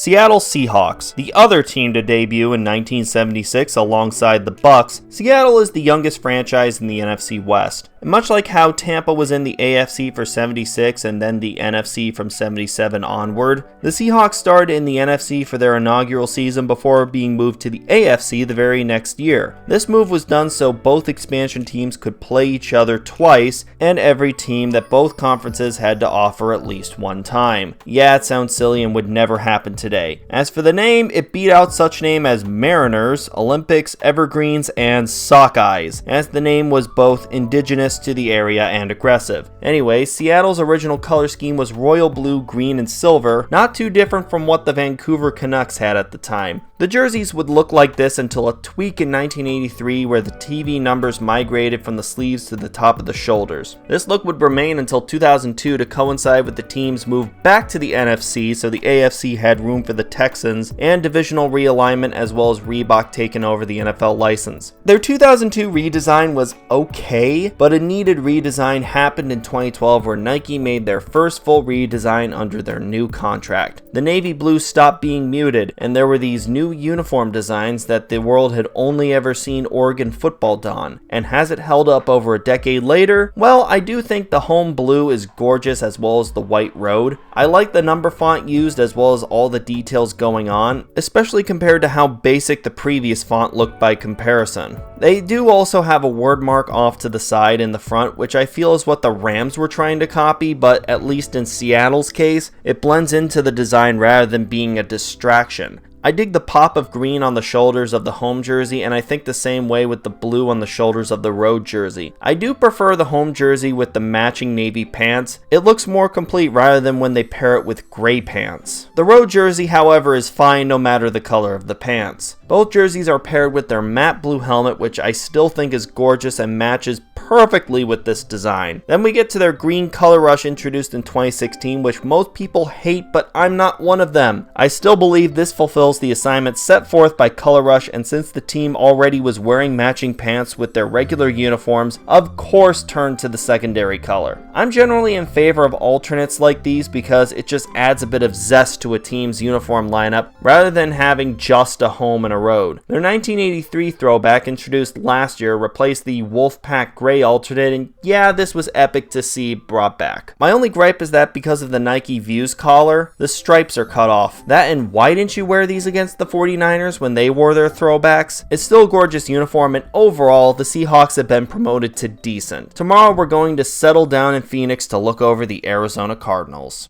Seattle Seahawks, the other team to debut in 1976 alongside the Bucks. Seattle is the youngest franchise in the NFC West. And much like how Tampa was in the AFC for 76 and then the NFC from 77 onward, the Seahawks started in the NFC for their inaugural season before being moved to the AFC the very next year. This move was done so both expansion teams could play each other twice, and every team that both conferences had to offer at least one time. Yeah, it sounds silly and would never happen today. As for the name, it beat out such names as Mariners, Olympics, Evergreens, and Sockeyes, as the name was both indigenous to the area and aggressive. Anyway, Seattle's original color scheme was royal blue, green, and silver, not too different from what the Vancouver Canucks had at the time. The jerseys would look like this until a tweak in 1983 where the TV numbers migrated from the sleeves to the top of the shoulders. This look would remain until 2002 to coincide with the team's move back to the NFC, so the AFC had room for the Texans, and divisional realignment as well as Reebok taking over the NFL license. Their 2002 redesign was okay, but a needed redesign happened in 2012 where Nike made their first full redesign under their new contract. The navy blue stopped being muted, and there were these new uniform designs that the world had only ever seen Oregon football don. And has it held up over a decade later? Well, I do think the home blue is gorgeous as well as the white road. I like the number font used as well as all the details going on, especially compared to how basic the previous font looked by comparison. They do also have a word mark off to the side in the front, which I feel is what the Rams were trying to copy, but at least in Seattle's case, it blends into the design rather than being a distraction. I dig the pop of green on the shoulders of the home jersey, and I think the same way with the blue on the shoulders of the road jersey. I do prefer the home jersey with the matching navy pants. It looks more complete rather than when they pair it with gray pants. The road jersey, however, is fine no matter the color of the pants. Both jerseys are paired with their matte blue helmet, which I still think is gorgeous and matches perfectly with this design. Then we get to their green color rush introduced in 2016, which most people hate, but I'm not one of them. I still believe this fulfills the assignment set forth by Color Rush, and since the team already was wearing matching pants with their regular uniforms, of course turned to the secondary color. I'm generally in favor of alternates like these because it just adds a bit of zest to a team's uniform lineup rather than having just a home and a road. Their 1983 throwback introduced last year replaced the Wolfpack Gray alternate, and yeah, this was epic to see brought back. My only gripe is that because of the Nike Views collar, the stripes are cut off. That and why didn't you wear these against the 49ers when they wore their throwbacks? It's still a gorgeous uniform, and overall, the Seahawks have been promoted to decent. Tomorrow we're going to settle down in Phoenix to look over the Arizona Cardinals.